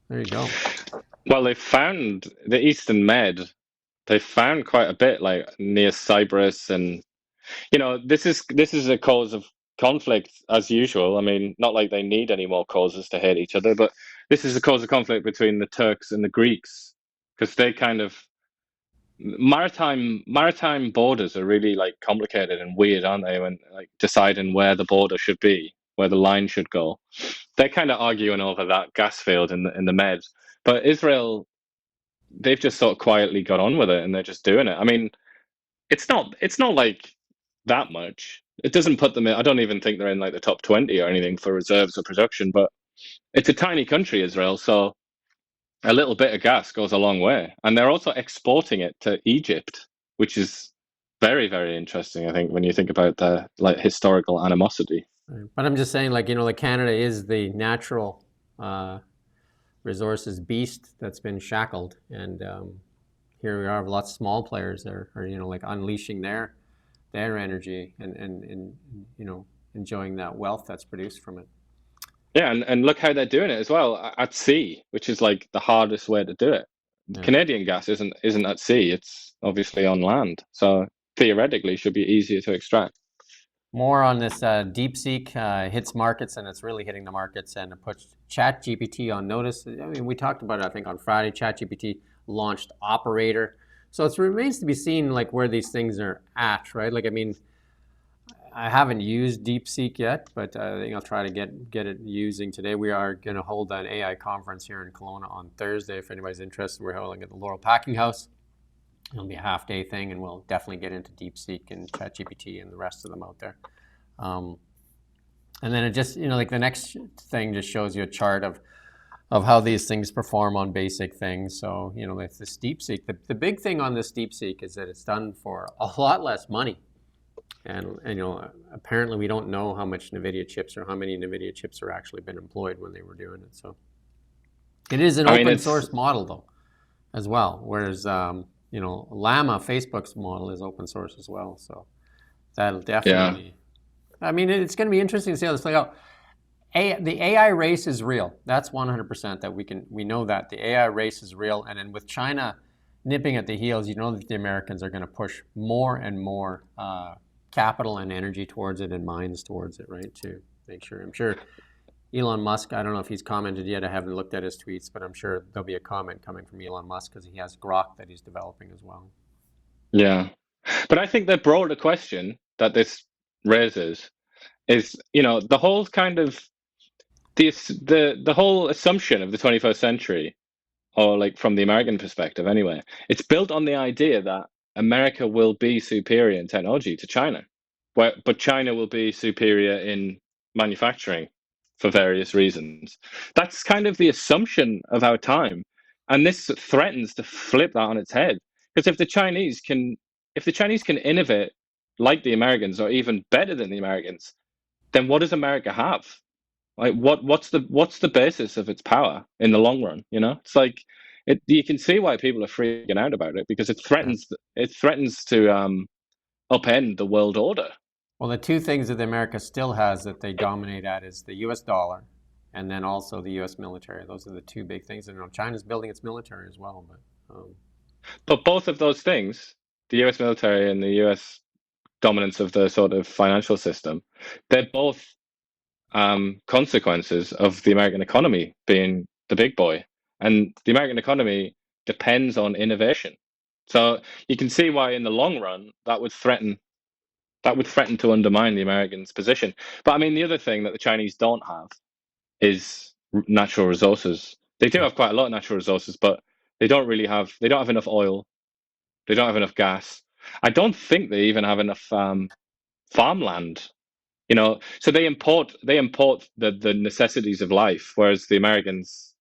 There you go. Well, they found the Eastern Med. They found quite a bit, like near Cyprus, and this is a cause of conflict as usual. I mean, not like they need any more causes to hate each other, but this is a cause of conflict between the Turks and the Greeks because they kind of maritime borders are really like complicated and weird, aren't they? When like deciding where the border should be, where the line should go, they're kind of arguing over that gas field in the Med. But Israel, they've just sort of quietly got on with it and they're just doing it. I mean, it's not like that much. It doesn't put them in. I don't even think they're in like the top 20 or anything for reserves or production. But it's a tiny country, Israel, so a little bit of gas goes a long way. And they're also exporting it to Egypt, which is very, very interesting, I think, when you think about the like historical animosity. But I'm just saying, like, like Canada is the natural resources beast that's been shackled. And here we are, lots of small players that are like unleashing their energy and enjoying that wealth that's produced from it. Yeah, and look how they're doing it as well at sea, which is like the hardest way to do it. Yeah. Canadian gas isn't at sea; it's obviously on land. So theoretically, should be easier to extract. More on this DeepSeek hits markets, and it's really hitting the markets, and it puts ChatGPT on notice. I mean, we talked about it, I think, on Friday. ChatGPT launched Operator, so it remains to be seen like where these things are at, right? Like, I mean, I haven't used DeepSeek yet, but I think I'll try to get it using today. We are going to hold an AI conference here in Kelowna on Thursday. If anybody's interested, we're holding at the Laurel Packing House. It'll be a half-day thing, and we'll definitely get into DeepSeek and ChatGPT and the rest of them out there. And then it just, like the next thing just shows you a chart of how these things perform on basic things. So, with this DeepSeek, the big thing on this DeepSeek is that it's done for a lot less money. And apparently we don't know how much NVIDIA chips or how many NVIDIA chips are actually been employed when they were doing it. So it is an open source model though, as well. Whereas, Llama, Facebook's model is open source as well. So that'll definitely, I mean, it's going to be interesting to see how this plays out. The AI race is real. That's 100% that we know that the AI race is real. And then with China nipping at the heels, that the Americans are going to push more and more capital and energy towards it and minds towards it, right? To make sure. I'm sure Elon Musk, I don't know if he's commented yet. I haven't looked at his tweets, but I'm sure there'll be a comment coming from Elon Musk because he has Grok that he's developing as well. Yeah. But I think the broader question that this raises is, the whole kind of the whole assumption of the 21st century, or like from the American perspective anyway, it's built on the idea that America will be superior in technology to China, but China will be superior in manufacturing for various reasons. That's kind of the assumption of our time, and this threatens to flip that on its head. Because if the Chinese can innovate like the Americans or even better than the Americans, then what does America have? Like what's the basis of its power in the long run? It's like you can see why people are freaking out about it because it threatens to upend the world order. Well, the two things that America still has that they dominate at is the U.S. dollar, and then also the U.S. military. Those are the two big things. And China's building its military as well, but both of those things, the U.S. military and the U.S. dominance of the sort of financial system, they're both consequences of the American economy being the big boy, and the American economy depends on innovation. So you can see why, in the long run, that would threaten to undermine the Americans' position. But I mean, the other thing that the Chinese don't have is natural resources. They do have quite a lot of natural resources, but they don't have enough oil. They don't have enough gas. I don't think they even have enough farmland. So they import the necessities of life, whereas the Americans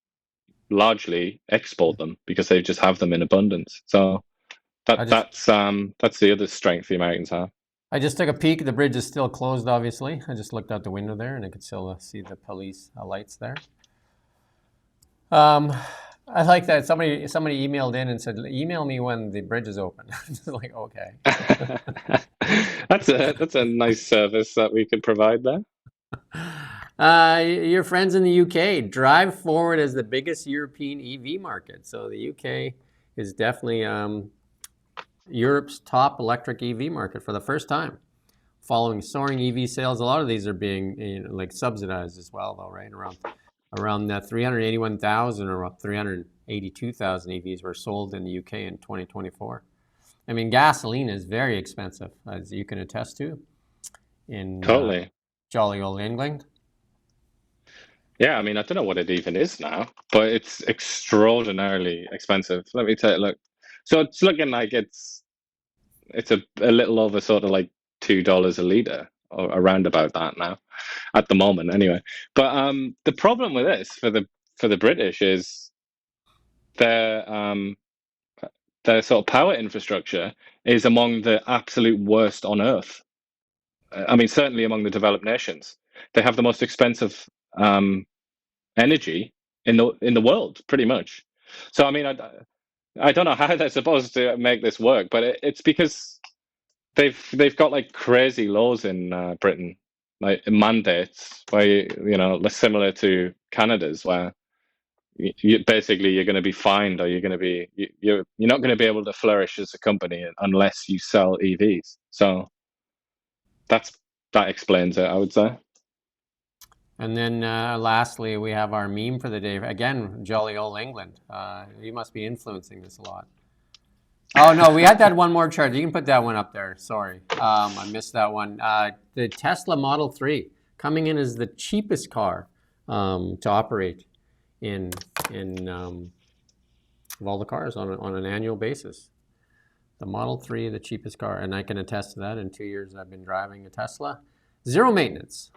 largely export them because they just have them in abundance. So I just that's the other strength the Americans have. I just took a peek. The bridge is still closed, obviously. I just looked out the window there, and I could still see the police lights there. Um, I like that somebody emailed in and said, "Email me when the bridge is open." Just like, okay. That's a nice service that we could provide there. Your friends in the UK drive forward as the biggest European EV market. So the UK is definitely Europe's top electric EV market for the first time, following soaring EV sales. A lot of these are being like subsidized as well, though, right? Around 381,000 or 382,000 EVs were sold in the UK in 2024. I mean, gasoline is very expensive, as you can attest to, in Totally. jolly old England. Yeah, I mean, I don't know what it even is now, but it's extraordinarily expensive. Let me take a look. So it's looking like it's a little over sort of like $2 a liter, or around about that now, at the moment, anyway. But the problem with this for the British is their their sort of power infrastructure is among the absolute worst on earth. I mean, certainly among the developed nations, they have the most expensive energy in the world, pretty much. So I mean, I don't know how they're supposed to make this work, but it's because they've got like crazy laws in Britain, like mandates where similar to Canada's, where basically you're going to be fined, or you're not going to be able to flourish as a company unless you sell EVs. So that explains it, I would say. And then lastly, we have our meme for the day. Again, jolly old England. You must be influencing this a lot. Oh, no, we had that one more chart. You can put that one up there. Sorry, I missed that one. The Tesla Model 3 coming in as the cheapest car to operate in of all the cars on an annual basis. The Model 3, the cheapest car. And I can attest to that. In 2 years, I've been driving a Tesla. Zero maintenance.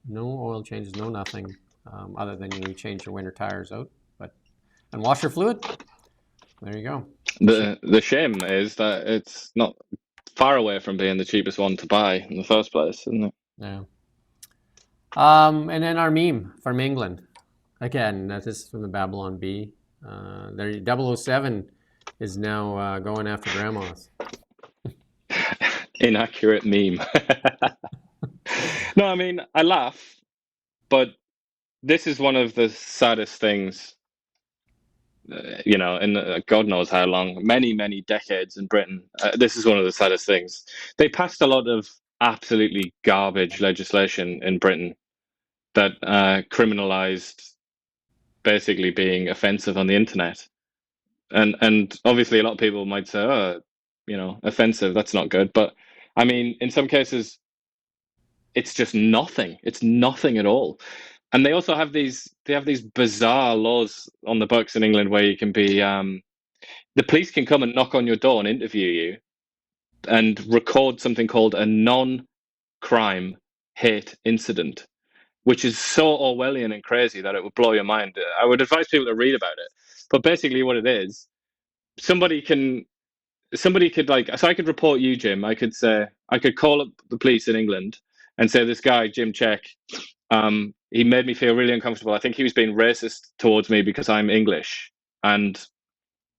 No oil changes, no nothing, other than you change your winter tires out, and washer fluid. There you go. The shame is that it's not far away from being the cheapest one to buy in the first place, isn't it? Yeah. And then our meme from England. Again, that is from the Babylon Bee. Their 007 is now going after grandmas. Inaccurate meme. No, I mean, I laugh, but this is one of the saddest things, in God knows how long, many, many decades in Britain. This is one of the saddest things. They passed a lot of absolutely garbage legislation in Britain that criminalized basically being offensive on the internet. And obviously a lot of people might say, oh, offensive, that's not good. But I mean, in some cases, it's just nothing. It's nothing at all. And they also have these bizarre laws on the books in England where you can be the police can come and knock on your door and interview you and record something called a non-crime hate incident, which is so Orwellian and crazy that it would blow your mind. I would advise people to read about it. But basically what it is, somebody could so I could report you, Jim. I could call up the police in England and say, this guy, Jim Check, he made me feel really uncomfortable. I think he was being racist towards me because I'm English. And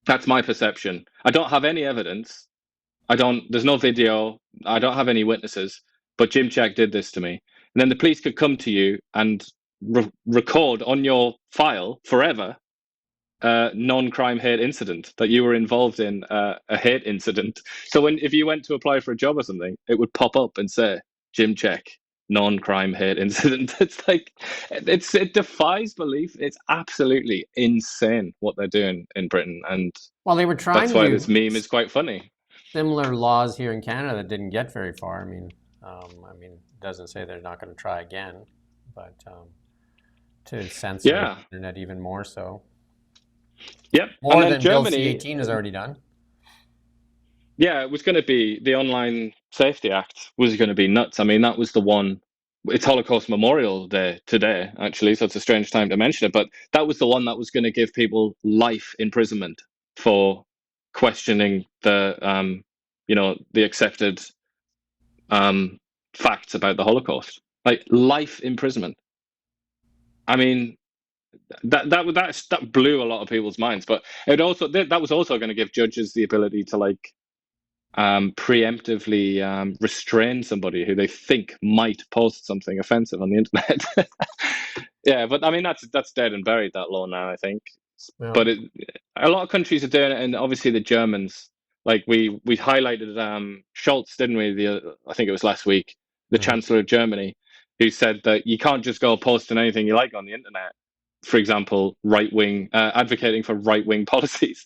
that's my perception. I don't have any evidence. There's no video. I don't have any witnesses, but Jim Check did this to me. And then the police could come to you and record on your file forever non-crime hate incident, that you were involved in a hate incident. So if you went to apply for a job or something, it would pop up and say, Jim Check, non-crime hate incident. It's like, it defies belief. It's absolutely insane what they're doing in Britain. And Well, they were trying that's to why do this meme is quite funny. similar laws here in Canada that didn't get very far. I mean, it doesn't say they're not going to try again, but to censor the internet even more so. Yep. More and than Germany, Bill C-18 has already done. Yeah, it was going to be the Online Safety Act was going to be nuts. I mean, that was the one. It's Holocaust Memorial Day today, actually, so it's a strange time to mention it. But that was the one that was going to give people life imprisonment for questioning the accepted facts about the Holocaust. Like life imprisonment. I mean, that blew a lot of people's minds. But that was also going to give judges the ability to preemptively restrain somebody who they think might post something offensive on the internet. Yeah, but I mean that's dead and buried, that law now, I think. Yeah. But a lot of countries are doing it, and obviously the Germans, like we highlighted Scholz, didn't we? I think it was last week, the Chancellor of Germany, who said that you can't just go posting anything you like on the internet. For example, advocating for right-wing policies.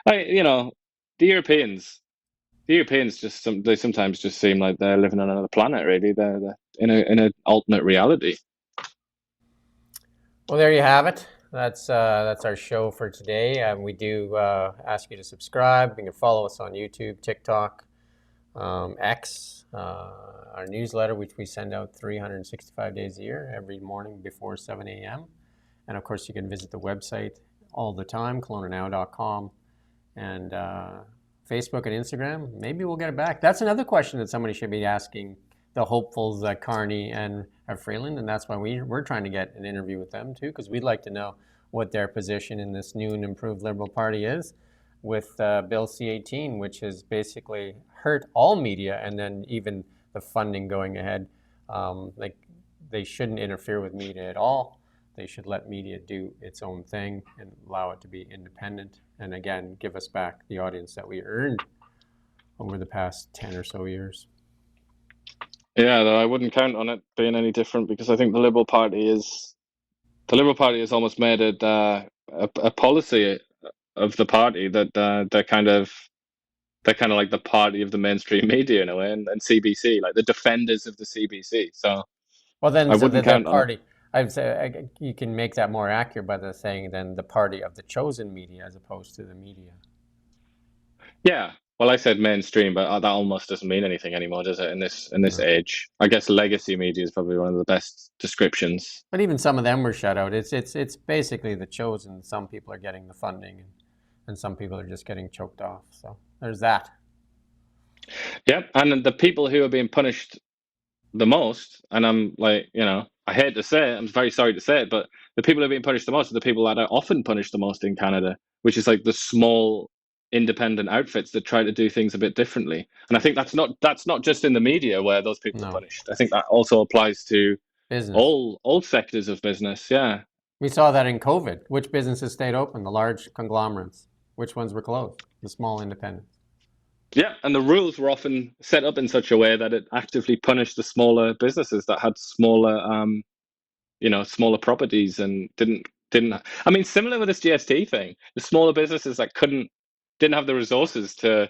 The Europeans. The Europeans they sometimes just seem like they're living on another planet. Really, they're in an alternate reality. Well, there you have it. That's our show for today. We do ask you to subscribe. You can follow us on YouTube, TikTok, X, our newsletter, which we send out 365 days a year, every morning before 7 a.m. And of course, you can visit the website all the time, KelownaNow.com, and Facebook and Instagram. Maybe we'll get it back. That's another question that somebody should be asking the hopefuls, Carney and Freeland, and that's why we're trying to get an interview with them too, because we'd like to know what their position in this new and improved Liberal Party is with Bill C-18, which has basically hurt all media, and then even the funding going ahead. They shouldn't interfere with media at all. They should let media do its own thing and allow it to be independent, and again, give us back the audience that we earned over the past 10 or so years. Yeah, though I wouldn't count on it being any different, because I think the Liberal Party has almost made it a policy of the party that they're kind of like the party of the mainstream media in a way, and CBC, like the defenders of the CBC. So, well, then I wouldn't count party. on it. I'd say you can make that more accurate by saying then the party of the chosen media as opposed to the media. Yeah. Well, I said mainstream, but that almost doesn't mean anything anymore, does it? In this age, I guess legacy media is probably one of the best descriptions. But even some of them were shut out. It's basically the chosen. Some people are getting the funding, and some people are just getting choked off. So there's that. Yeah, and the people who are being punished the most, and I'm like, I hate to say it, I'm very sorry to say it, but the people who are being punished the most are the people that are often punished the most in Canada, which is like the small independent outfits that try to do things a bit differently. And I think that's not just in the media where those people are punished. I think that also applies to business. all sectors of business. Yeah, we saw that in COVID. Which businesses stayed open? The large conglomerates. Which ones were closed? The small independents. Yeah, and the rules were often set up in such a way that it actively punished the smaller businesses that had smaller smaller properties and didn't. I mean, similar with this GST thing, the smaller businesses that didn't have the resources to,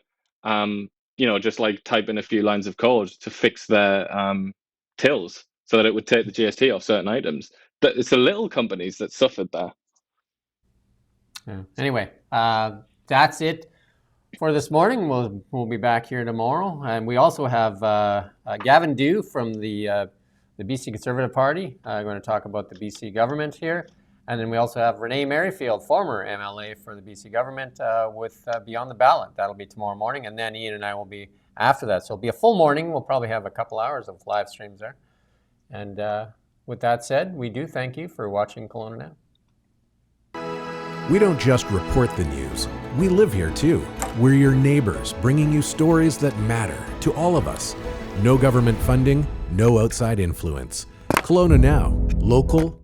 just like type in a few lines of code to fix their tills so that it would take the GST off certain items. But it's the little companies that suffered there. Yeah. Anyway, that's it for this morning. We'll be back here tomorrow, and we also have Gavin Dew from the BC Conservative Party. Going to talk about the BC government here. And then we also have Renee Merrifield, former MLA for the BC government, with Beyond the Ballot. That'll be tomorrow morning. And then Ian and I will be after that. So it'll be a full morning. We'll probably have a couple hours of live streams there. And with that said, we do thank you for watching Kelowna Now. We don't just report the news. We live here too. We're your neighbors, bringing you stories that matter to all of us. No government funding, no outside influence. Kelowna Now, local,